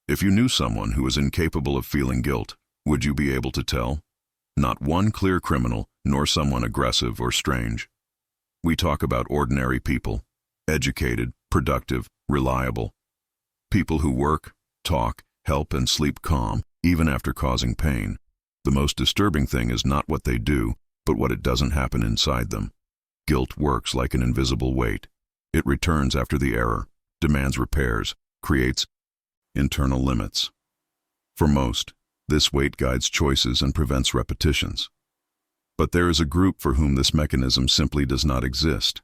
If you knew someone who was incapable of feeling guilt, would you be able to tell? Not one clear criminal, nor someone aggressive or strange. We talk about ordinary people, educated, productive, reliable. People who work, talk, help, and sleep calm, even after causing pain. The most disturbing thing is not what they do, but what it doesn't happen inside them. Guilt works like an invisible weight. It returns after the error, demands repairs, creates internal limits. For most, this weight guides choices and prevents repetitions. But there is a group for whom this mechanism simply does not exist.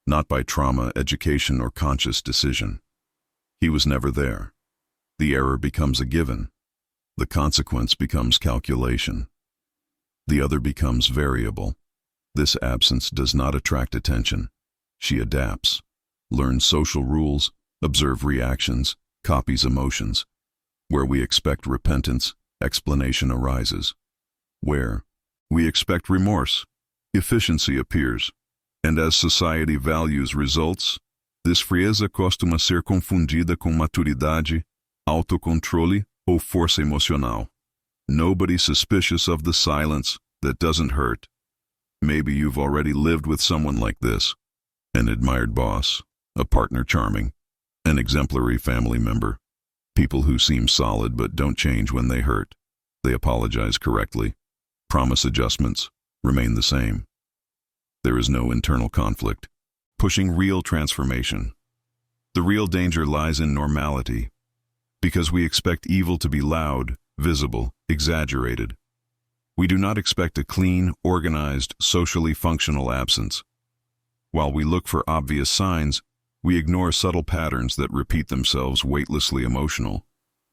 Not by trauma, education, or conscious decision. He was never there. The error becomes a given. The consequence becomes calculation. The other becomes variable. This absence does not attract attention. She adapts, learns social rules, observes reactions, copies emotions. Where we expect repentance, explanation arises. Where we expect remorse, efficiency appears. And as society values results, this frieza costuma ser confundida com maturidade, autocontrole, ou força emocional. Nobody suspicious of the silence that doesn't hurt. Maybe you've already lived with someone like this. An admired boss, a partner charming, an exemplary family member. People who seem solid but don't change when they hurt. They apologize correctly. Promise adjustments, remain the same. There is no internal conflict, pushing real transformation. The real danger lies in normality, because we expect evil to be loud, visible, exaggerated. We do not expect a clean, organized, socially functional absence. While we look for obvious signs, we ignore subtle patterns that repeat themselves weightlessly emotional.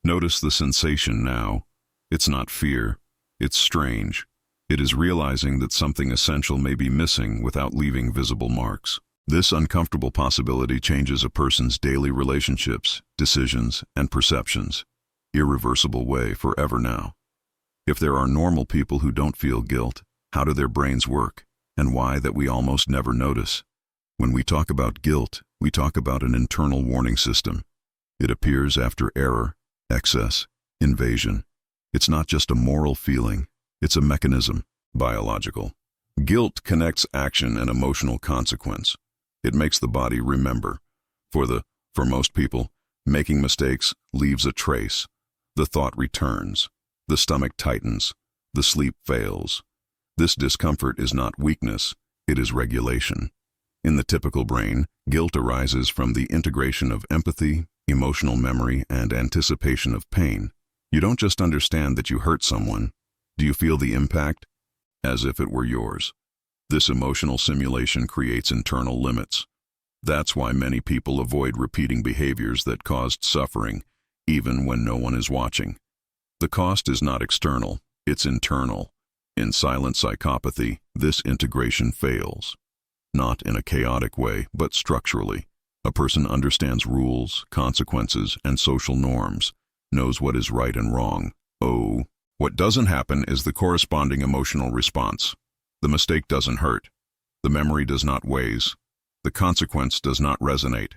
Notice the sensation now. It's not fear. It's strange. It is realizing that something essential may be missing without leaving visible marks. This uncomfortable possibility changes a person's daily relationships, decisions, and perceptions. Irreversible way forever now. If there are normal people who don't feel guilt, how do their brains work, and why that we almost never notice? When we talk about guilt, we talk about an internal warning system. It appears after error, excess, invasion. It's not just a moral feeling, it's a mechanism, biological. Guilt connects action and emotional consequence. It makes the body remember. For most people, making mistakes leaves a trace. The thought returns. The stomach tightens. The sleep fails. This discomfort is not weakness, it is regulation. In the typical brain, guilt arises from the integration of empathy, emotional memory, and anticipation of pain. You don't just understand that you hurt someone. Do you feel the impact? As if it were yours. This emotional simulation creates internal limits. That's why many people avoid repeating behaviors that caused suffering, even when no one is watching. The cost is not external, it's internal. In silent psychopathy, this integration fails. Not in a chaotic way, but structurally. A person understands rules, consequences, and social norms, knows what is right and wrong. Oh, what doesn't happen is the corresponding emotional response. The mistake doesn't hurt. The memory does not weigh. The consequence does not resonate.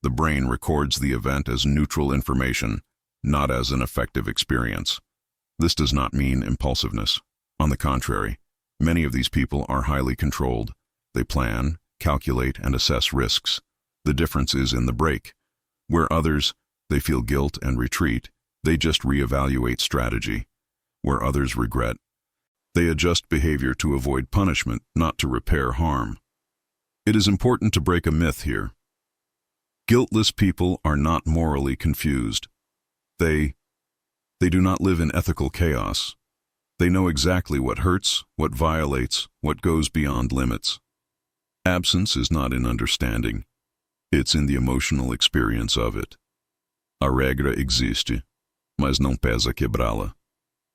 The brain records the event as neutral information, not as an effective experience. This does not mean impulsiveness. On the contrary, many of these people are highly controlled. They plan, calculate, and assess risks. The difference is in the break. Where others, they feel guilt and retreat, they just reevaluate strategy. Where others regret, they adjust behavior to avoid punishment, not to repair harm. It is important to break a myth here. Guiltless people are not morally confused. They do not live in ethical chaos. They know exactly what hurts, what violates, what goes beyond limits. Absence is not in understanding. It's in the emotional experience of it. A regra existe, mas não pesa quebrá-la.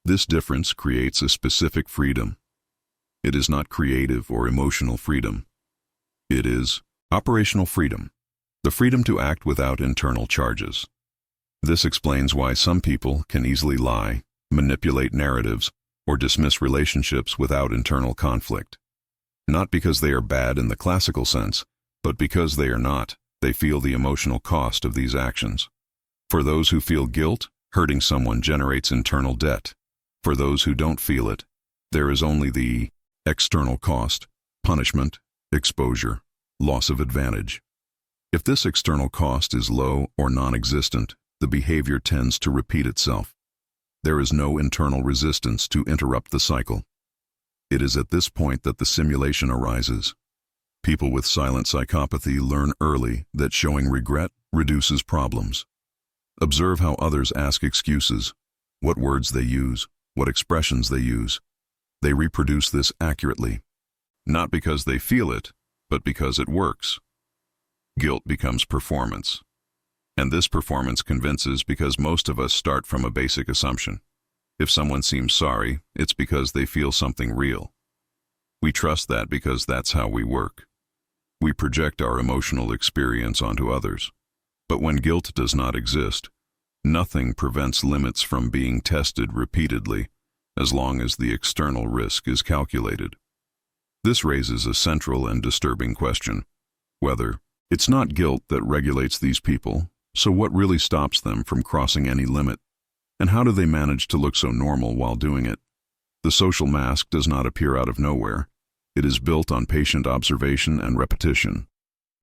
This difference creates a specific freedom. It is not creative or emotional freedom. It is operational freedom, the freedom to act without internal charges. This explains why some people can easily lie, manipulate narratives, or dismiss relationships without internal conflict. Not because they are bad in the classical sense, but because they are not. They feel the emotional cost of these actions. For those who feel guilt, hurting someone generates internal debt. For those who don't feel it, there is only the external cost, punishment, exposure, loss of advantage. If this external cost is low or non-existent, the behavior tends to repeat itself. There is no internal resistance to interrupt the cycle. It is at this point that the simulation arises. People with silent psychopathy learn early that showing regret reduces problems. Observe how others ask excuses, what words they use, what expressions they use. They reproduce this accurately, not because they feel it, but because it works. Guilt becomes performance. And this performance convinces because most of us start from a basic assumption. If someone seems sorry, it's because they feel something real. We trust that because that's how we work. We project our emotional experience onto others. But when guilt does not exist, nothing prevents limits from being tested repeatedly, as long as the external risk is calculated. This raises a central and disturbing question, whether it's not guilt that regulates these people, so what really stops them from crossing any limit? And how do they manage to look so normal while doing it? The social mask does not appear out of nowhere. It is built on patient observation and repetition.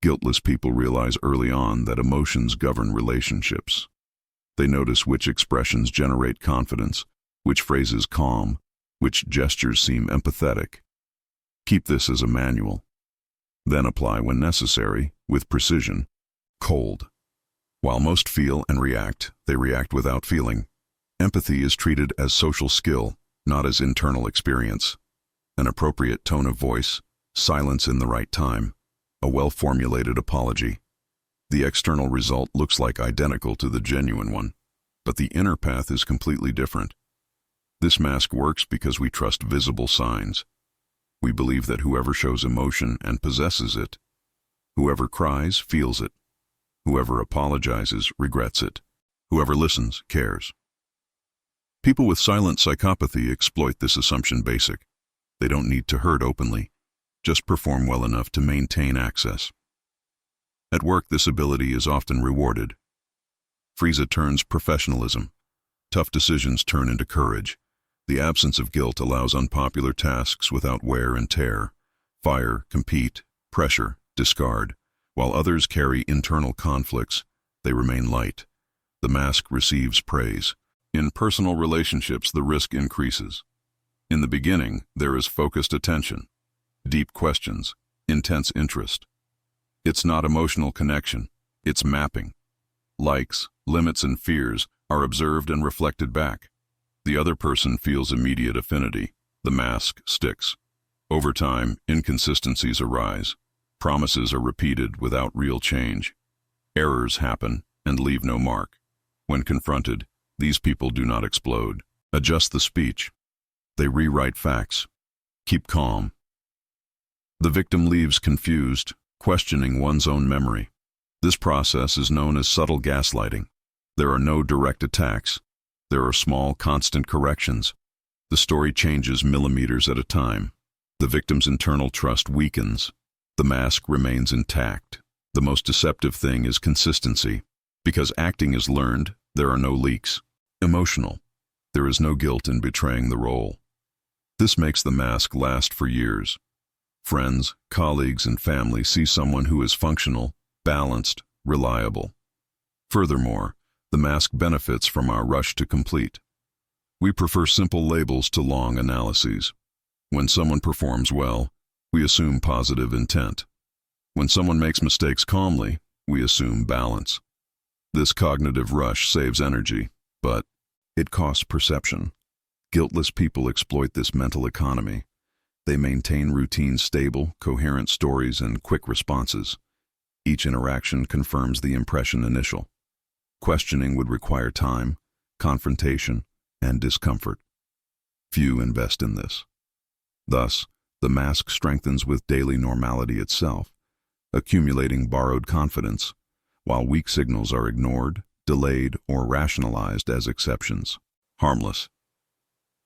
Guiltless people realize early on that emotions govern relationships. They notice which expressions generate confidence, which phrases calm, which gestures seem empathetic. Keep this as a manual. Then apply when necessary, with precision. Cold. While most feel and react, they react without feeling. Empathy is treated as social skill, not as internal experience. An appropriate tone of voice, silence in the right time, a well-formulated apology. The external result looks like identical to the genuine one, but the inner path is completely different. This mask works because we trust visible signs. We believe that whoever shows emotion and possesses it, whoever cries feels it, whoever apologizes regrets it, whoever listens cares. People with silent psychopathy exploit this assumption basic. They don't need to hurt openly, just perform well enough to maintain access. At work, this ability is often rewarded. Frieza turns professionalism. Tough decisions turn into courage. The absence of guilt allows unpopular tasks without wear and tear. Fire, compete, pressure, discard. While others carry internal conflicts, they remain light. The mask receives praise. In personal relationships, the risk increases. In the beginning, there is focused attention, deep questions, intense interest. It's not emotional connection, it's mapping. Likes, limits, and fears are observed and reflected back. The other person feels immediate affinity. The mask sticks. Over time, inconsistencies arise. Promises are repeated without real change. Errors happen and leave no mark. When confronted, these people do not explode. Adjust the speech. They rewrite facts. Keep calm. The victim leaves confused, questioning one's own memory. This process is known as subtle gaslighting. There are no direct attacks. There are small, constant corrections. The story changes millimeters at a time. The victim's internal trust weakens. The mask remains intact. The most deceptive thing is consistency. Because acting is learned, there are no leaks. Emotional. There is no guilt in betraying the role. This makes the mask last for years. Friends, colleagues, and family see someone who is functional, balanced, reliable. Furthermore, the mask benefits from our rush to complete. We prefer simple labels to long analyses. When someone performs well, we assume positive intent. When someone makes mistakes calmly, we assume balance. This cognitive rush saves energy, but it costs perception. Guiltless people exploit this mental economy. They maintain routine, stable, coherent stories and quick responses. Each interaction confirms the impression initial. Questioning would require time, confrontation, and discomfort. Few invest in this. Thus, the mask strengthens with daily normality itself, accumulating borrowed confidence, while weak signals are ignored, delayed, or rationalized as exceptions. Harmless.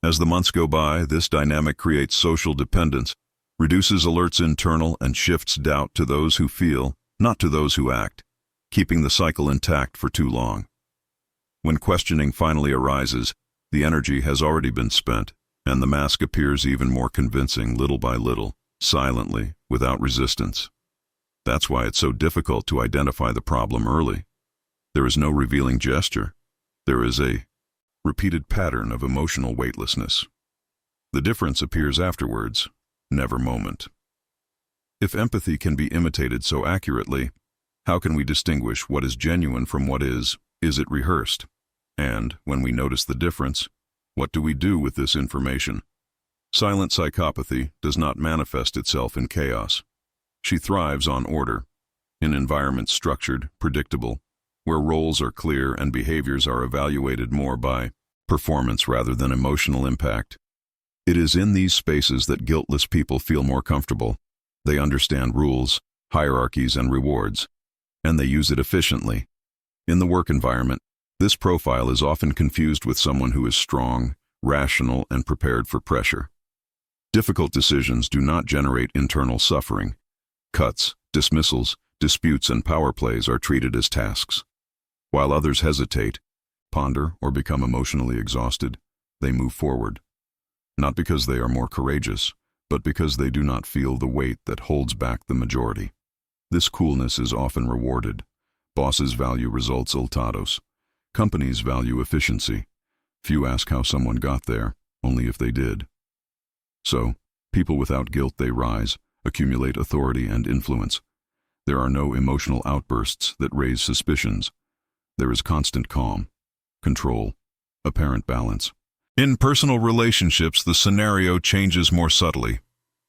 As the months go by, this dynamic creates social dependence, reduces alerts internal, and shifts doubt to those who feel, not to those who act, keeping the cycle intact for too long. When questioning finally arises, the energy has already been spent, and the mask appears even more convincing little by little, silently, without resistance. That's why it's so difficult to identify the problem early. There is no revealing gesture. There is a repeated pattern of emotional weightlessness. The difference appears afterwards, never moment. If empathy can be imitated so accurately, how can we distinguish what is genuine from what is it rehearsed? And, when we notice the difference, what do we do with this information? Silent psychopathy does not manifest itself in chaos. She thrives on order, in environments structured, predictable, where roles are clear and behaviors are evaluated more by performance rather than emotional impact. It is in these spaces that guiltless people feel more comfortable. They understand rules, hierarchies, and rewards, and they use it efficiently. In the work environment, this profile is often confused with someone who is strong, rational, and prepared for pressure. Difficult decisions do not generate internal suffering. Cuts, dismissals, disputes, and power plays are treated as tasks. While others hesitate, ponder, or become emotionally exhausted, they move forward. Not because they are more courageous, but because they do not feel the weight that holds back the majority. This coolness is often rewarded. Bosses value resultados. Companies value efficiency. Few ask how someone got there, only if they did. So, people without guilt, they rise, accumulate authority and influence. There are no emotional outbursts that raise suspicions. There is constant calm, control, apparent balance. In personal relationships, the scenario changes more subtly.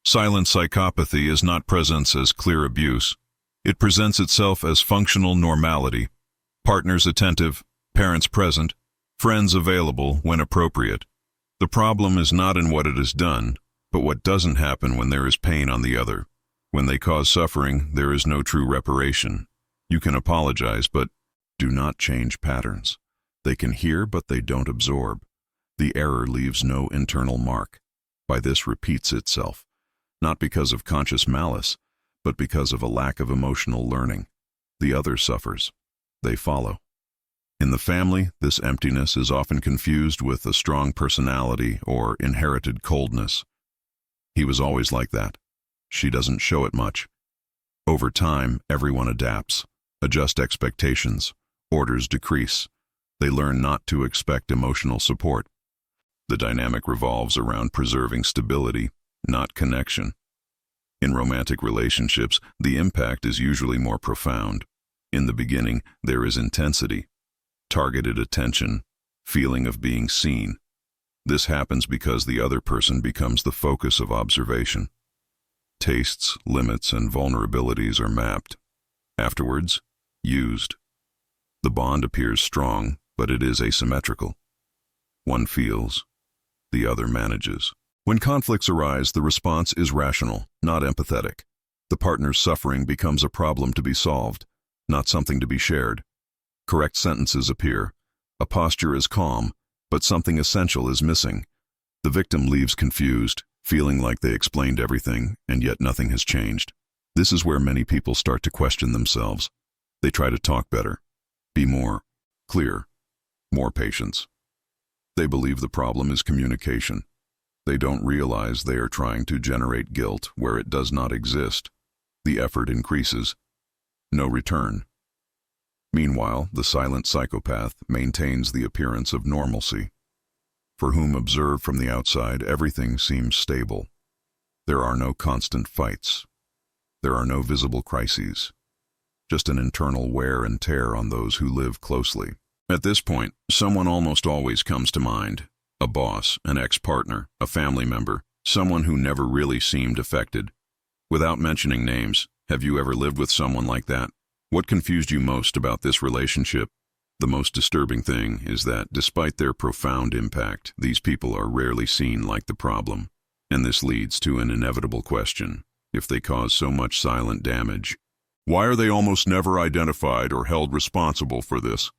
Silent psychopathy is not present as clear abuse. It presents itself as functional normality. Partners attentive, parents present, friends available when appropriate. The problem is not in what it is done, but what doesn't happen when there is pain on the other. When they cause suffering, there is no true reparation. You can apologize, but do not change patterns. They can hear, but they don't absorb. The error leaves no internal mark. By this repeats itself, not because of conscious malice, but because of a lack of emotional learning. The other suffers. They follow. In the family, this emptiness is often confused with a strong personality or inherited coldness. He was always like that. She doesn't show it much. Over time, everyone adapts, adjusts expectations, orders decrease. They learn not to expect emotional support. The dynamic revolves around preserving stability, not connection. In romantic relationships, the impact is usually more profound. In the beginning, there is intensity, targeted attention, feeling of being seen. This happens because the other person becomes the focus of observation. Tastes, limits, and vulnerabilities are mapped. Afterwards, used. The bond appears strong, but it is asymmetrical. One feels, the other manages. When conflicts arise, the response is rational, not empathetic. The partner's suffering becomes a problem to be solved, not something to be shared. Correct sentences appear. A posture is calm, but something essential is missing. The victim leaves confused, feeling like they explained everything, and yet nothing has changed. This is where many people start to question themselves. They try to talk better, be more clear, more patience. They believe the problem is communication. They don't realize they are trying to generate guilt where it does not exist. The effort increases. No return. Meanwhile, the silent psychopath maintains the appearance of normalcy. For whom observed from the outside, everything seems stable. There are no constant fights. There are no visible crises. Just an internal wear and tear on those who live closely. At this point, someone almost always comes to mind. A boss, an ex-partner, a family member, someone who never really seemed affected. Without mentioning names, have you ever lived with someone like that? What confused you most about this relationship? The most disturbing thing is that, despite their profound impact, these people are rarely seen like the problem. And this leads to an inevitable question. If they cause so much silent damage, why are they almost never identified or held responsible for this?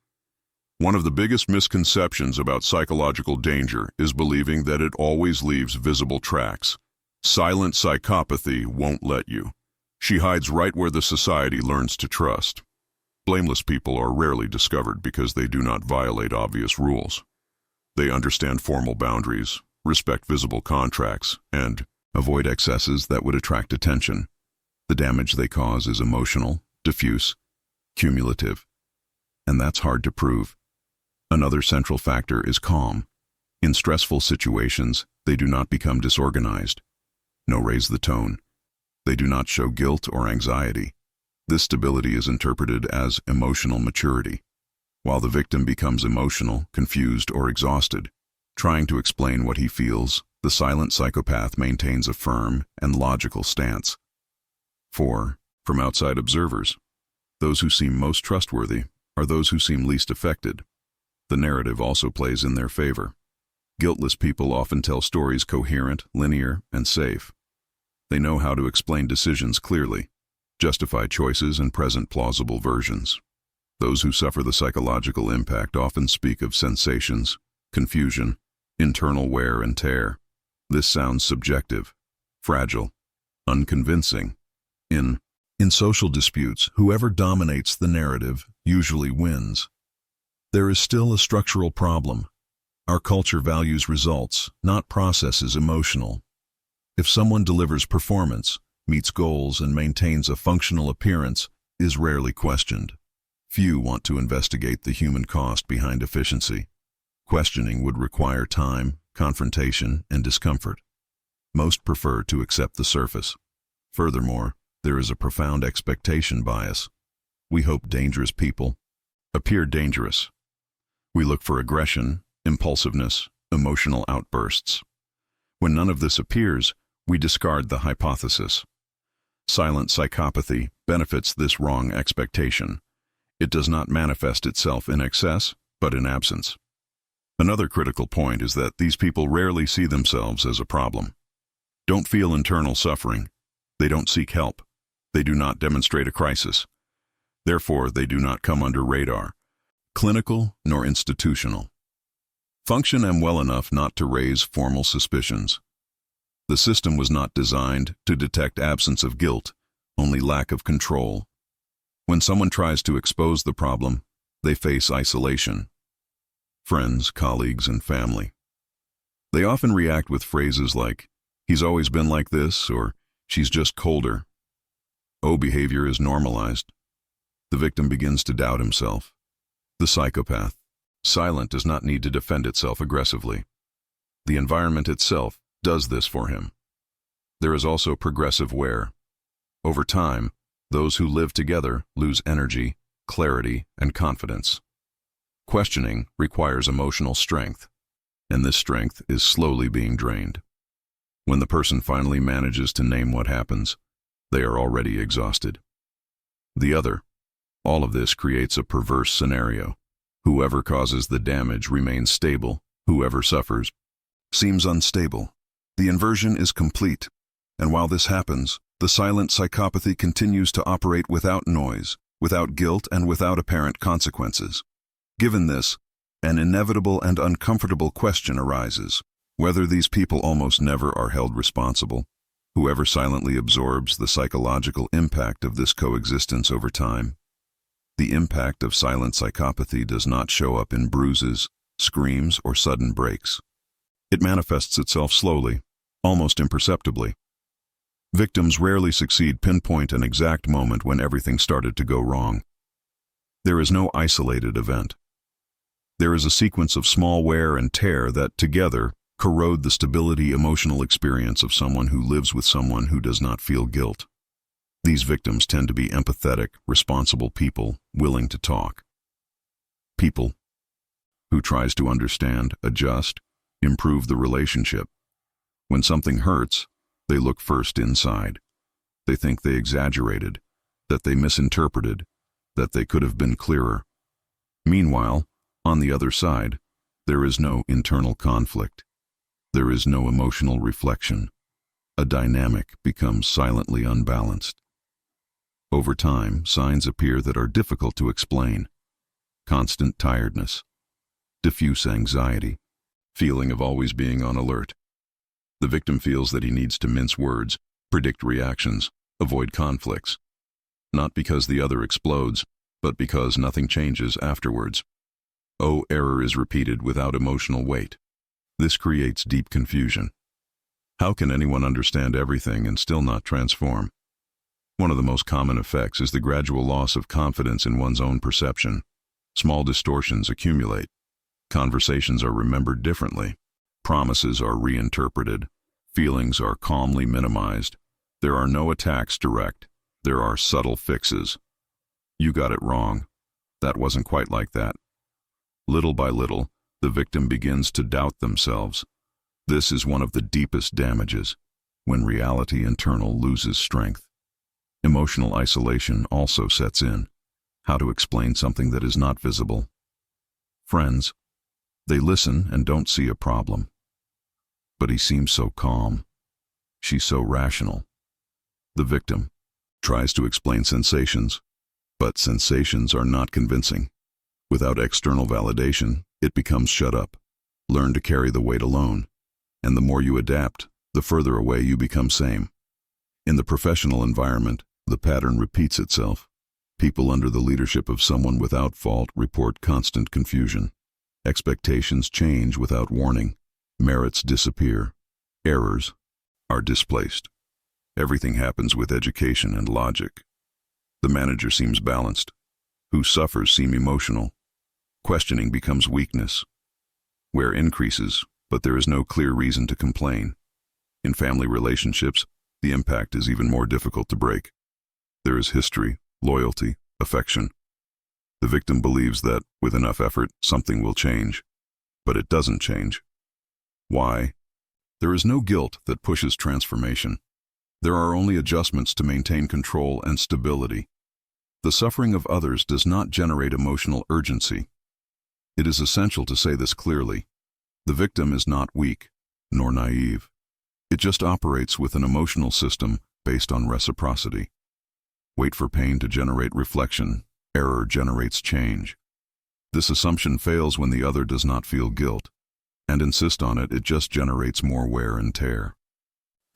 One of the biggest misconceptions about psychological danger is believing that it always leaves visible tracks. Silent psychopathy won't let you. She hides right where the society learns to trust. Blameless people are rarely discovered because they do not violate obvious rules. They understand formal boundaries, respect visible contracts, and avoid excesses that would attract attention. The damage they cause is emotional, diffuse, cumulative, and that's hard to prove. Another central factor is calm. In stressful situations, they do not become disorganized. No, raise the tone. They do not show guilt or anxiety. This stability is interpreted as emotional maturity. While the victim becomes emotional, confused, or exhausted, trying to explain what he feels, the silent psychopath maintains a firm and logical stance. 4. From outside observers. Those who seem most trustworthy are those who seem least affected. The narrative also plays in their favor. Guiltless people often tell stories coherent, linear, and safe. They know how to explain decisions clearly, justify choices, and present plausible versions. Those who suffer the psychological impact often speak of sensations, confusion, internal wear and tear. This sounds subjective, fragile, unconvincing. In social disputes, whoever dominates the narrative usually wins. There is still a structural problem. Our culture values results, not processes. Emotional. If someone delivers performance, meets goals, and maintains a functional appearance, is rarely questioned. Few want to investigate the human cost behind efficiency. Questioning would require time, confrontation, and discomfort. Most prefer to accept the surface. Furthermore, there is a profound expectation bias. We hope dangerous people appear dangerous. We look for aggression, impulsiveness, emotional outbursts. When none of this appears, we discard the hypothesis. Silent psychopathy benefits this wrong expectation. It does not manifest itself in excess, but in absence. Another critical point is that these people rarely see themselves as a problem. Don't feel internal suffering. They don't seek help. They do not demonstrate a crisis. Therefore, they do not come under radar, clinical nor institutional. Function am well enough not to raise formal suspicions. The system was not designed to detect absence of guilt, only lack of control. When someone tries to expose the problem, they face isolation. Friends, colleagues, and family. They often react with phrases like, "He's always been like this," or "She's just colder." Behavior is normalized. The victim begins to doubt himself. The psychopath, silent, does not need to defend itself aggressively. The environment itself does this for him. There is also progressive wear. Over time, those who live together lose energy, clarity, and confidence. Questioning requires emotional strength, and this strength is slowly being drained. When the person finally manages to name what happens, they are already exhausted. All of this creates a perverse scenario. Whoever causes the damage remains stable. Whoever suffers seems unstable. The inversion is complete. And while this happens, the silent psychopathy continues to operate without noise, without guilt, and without apparent consequences. Given this, an inevitable and uncomfortable question arises: whether these people almost never are held responsible. Whoever silently absorbs the psychological impact of this coexistence over time. The impact of silent psychopathy does not show up in bruises, screams, or sudden breaks. It manifests itself slowly, almost imperceptibly. Victims rarely succeed pinpoint an exact moment when everything started to go wrong. There is no isolated event. There is a sequence of small wear and tear that, together, corrode the stability emotional experience of someone who lives with someone who does not feel guilt. These victims tend to be empathetic, responsible people, willing to talk. People who tries to understand, adjust, improve the relationship. When something hurts, they look first inside. They think they exaggerated, that they misinterpreted, that they could have been clearer. Meanwhile, on the other side, there is no internal conflict. There is no emotional reflection. A dynamic becomes silently unbalanced. Over time, signs appear that are difficult to explain. Constant tiredness, diffuse anxiety, feeling of always being on alert. The victim feels that he needs to mince words, predict reactions, avoid conflicts. Not because the other explodes, but because nothing changes afterwards. O error is repeated without emotional weight. This creates deep confusion. How can anyone understand everything and still not transform? One of the most common effects is the gradual loss of confidence in one's own perception. Small distortions accumulate. Conversations are remembered differently. Promises are reinterpreted. Feelings are calmly minimized. There are no attacks direct. There are subtle fixes. You got it wrong. That wasn't quite like that. Little by little, the victim begins to doubt themselves. This is one of the deepest damages, when reality internal loses strength. Emotional isolation also sets in. How to explain something that is not visible? Friends, they listen and don't see a problem. But he seems so calm. She's so rational. The victim tries to explain sensations, but sensations are not convincing. Without external validation, it becomes shut up. Learn to carry the weight alone. And the more you adapt, the further away you become same. In the professional environment, the pattern repeats itself. People under the leadership of someone without fault report constant confusion. Expectations change without warning. Merits disappear. Errors are displaced. Everything happens with education and logic. The manager seems balanced. Who suffers seem emotional. Questioning becomes weakness. Wear increases, but there is no clear reason to complain. In family relationships, the impact is even more difficult to break. There is history, loyalty, affection. The victim believes that, with enough effort, something will change. But it doesn't change. Why? There is no guilt that pushes transformation. There are only adjustments to maintain control and stability. The suffering of others does not generate emotional urgency. It is essential to say this clearly. The victim is not weak, nor naive. It just operates with an emotional system based on reciprocity. Wait for pain to generate reflection. Error generates change. This assumption fails when the other does not feel guilt, and insist on it, it just generates more wear and tear.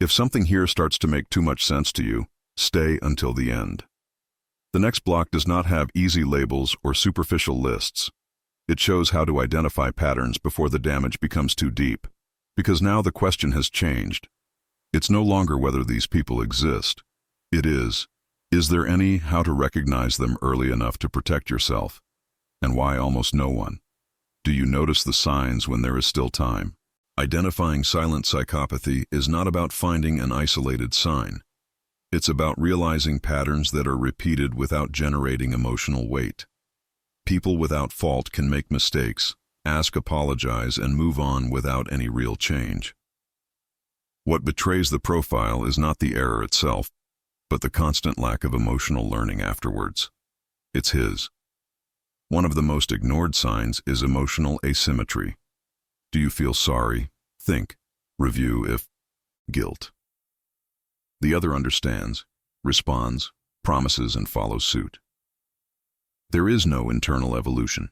If something here starts to make too much sense to you, stay until the end. The next block does not have easy labels or superficial lists. It shows how to identify patterns before the damage becomes too deep, because now the question has changed. It's no longer whether these people exist. It is there any how to recognize them early enough to protect yourself? And why almost no one? Do you notice the signs when there is still time? Identifying silent psychopathy is not about finding an isolated sign. It's about realizing patterns that are repeated without generating emotional weight. People without fault can make mistakes, apologize, and move on without any real change. What betrays the profile is not the error itself, but the constant lack of emotional learning afterwards. It's his. One of the most ignored signs is emotional asymmetry. Do you feel sorry? Think. Review if guilt. The other understands, responds, promises, and follows suit. There is no internal evolution,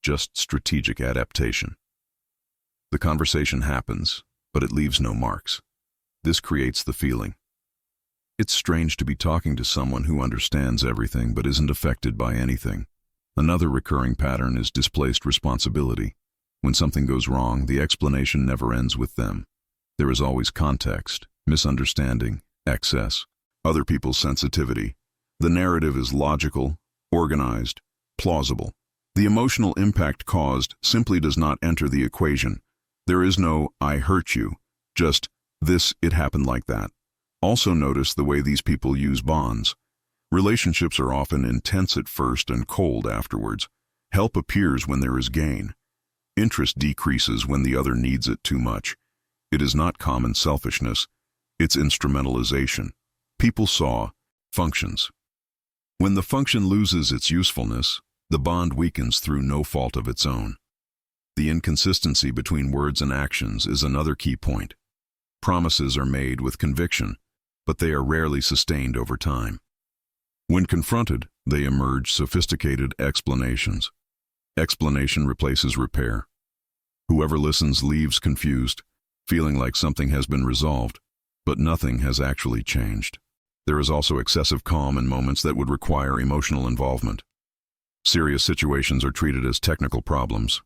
just strategic adaptation. The conversation happens, but it leaves no marks. This creates the feeling. It's strange to be talking to someone who understands everything but isn't affected by anything. Another recurring pattern is displaced responsibility. When something goes wrong, the explanation never ends with them. There is always context, misunderstanding, excess, other people's sensitivity. The narrative is logical, organized, plausible. The emotional impact caused simply does not enter the equation. There is no "I hurt you," just "it happened like that." Also notice the way these people use bonds. Relationships are often intense at first and cold afterwards. Help appears when there is gain. Interest decreases when the other needs it too much. It is not common selfishness, it's instrumentalization. People saw functions. When the function loses its usefulness, the bond weakens through no fault of its own. The inconsistency between words and actions is another key point. Promises are made with conviction, but they are rarely sustained over time. When confronted, they emerge sophisticated explanations. Explanation replaces repair. Whoever listens leaves confused, feeling like something has been resolved, but nothing has actually changed. There is also excessive calm in moments that would require emotional involvement. Serious situations are treated as technical problems.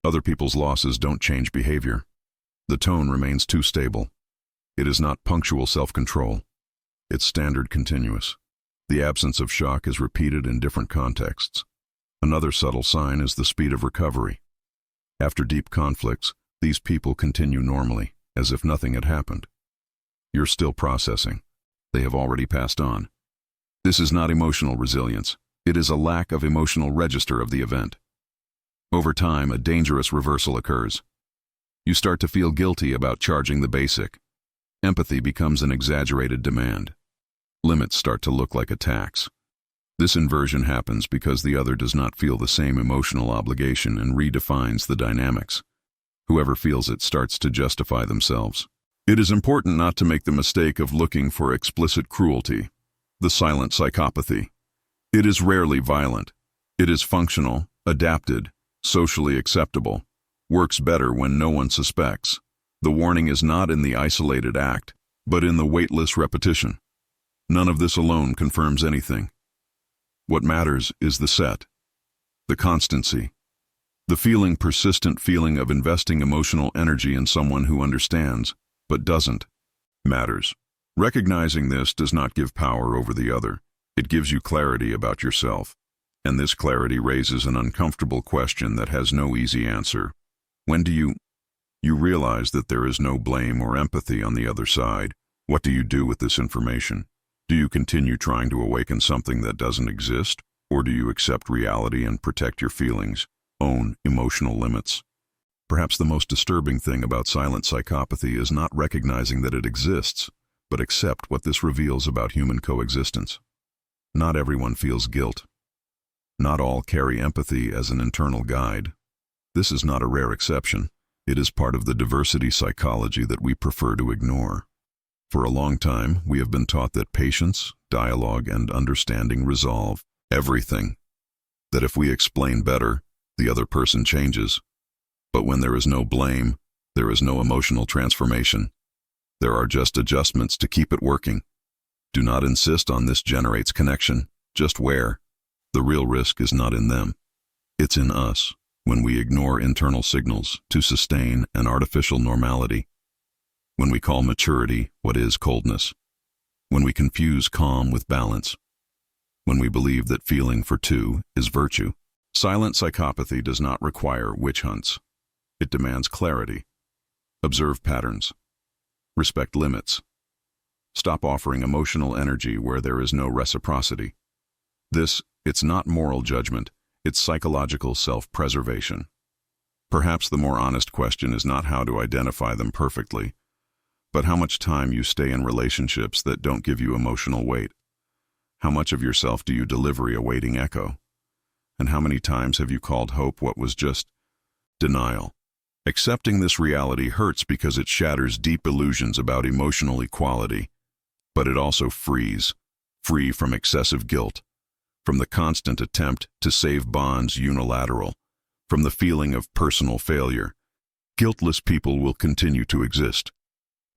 Other people's losses don't change behavior. The tone remains too stable. It is not punctual self-control. It's standard continuous. The absence of shock is repeated in different contexts. Another subtle sign is the speed of recovery. After deep conflicts, these people continue normally, as if nothing had happened. You're still processing. They have already passed on. This is not emotional resilience. It is a lack of emotional register of the event. Over time, a dangerous reversal occurs. You start to feel guilty about charging the basic. Empathy becomes an exaggerated demand. Limits start to look like a tax. This inversion happens because the other does not feel the same emotional obligation and redefines the dynamics. Whoever feels it starts to justify themselves. It is important not to make the mistake of looking for explicit cruelty, the silent psychopathy. It is rarely violent. It is functional, adapted, socially acceptable, works better when no one suspects. The warning is not in the isolated act, but in the weightless repetition. None of this alone confirms anything. What matters is the set, the constancy, the persistent feeling of investing emotional energy in someone who understands, but doesn't, matters. Recognizing this does not give power over the other. It gives you clarity about yourself. And this clarity raises an uncomfortable question that has no easy answer. When do you realize that there is no blame or empathy on the other side? What do you do with this information? Do you continue trying to awaken something that doesn't exist? Or do you accept reality and protect your feelings, own emotional limits? Perhaps the most disturbing thing about silent psychopathy is not recognizing that it exists, but accept what this reveals about human coexistence. Not everyone feels guilt. Not all carry empathy as an internal guide. This is not a rare exception. It is part of the diversity psychology that we prefer to ignore. For a long time, we have been taught that patience, dialogue, and understanding resolve everything. That if we explain better, the other person changes. But when there is no blame, there is no emotional transformation. There are just adjustments to keep it working. Do not insist on this generates connection, just where. The real risk is not in them. It's in us, when we ignore internal signals to sustain an artificial normality. When we call maturity what is coldness. When we confuse calm with balance. When we believe that feeling for two is virtue. Silent psychopathy does not require witch hunts. It demands clarity. Observe patterns. Respect limits. Stop offering emotional energy where there is no reciprocity. It's not moral judgment, it's psychological self-preservation. Perhaps the more honest question is not how to identify them perfectly, but how much time you stay in relationships that don't give you emotional weight. How much of yourself do you deliver a waiting echo? And how many times have you called hope what was just denial? Accepting this reality hurts because it shatters deep illusions about emotional equality, but it also free from excessive guilt, from the constant attempt to save bonds unilateral, from the feeling of personal failure. Guiltless people will continue to exist.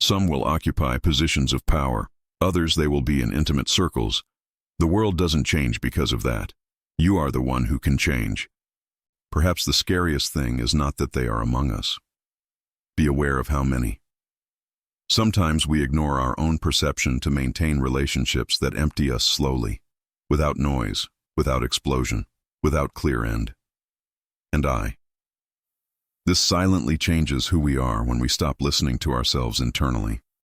Some will occupy positions of power, others they will be in intimate circles. The world doesn't change because of that. You are the one who can change. Perhaps the scariest thing is not that they are among us. Be aware of how many. Sometimes we ignore our own perception to maintain relationships that empty us slowly, without noise, without explosion, without clear end. And this silently changes who we are when we stop listening to ourselves internally.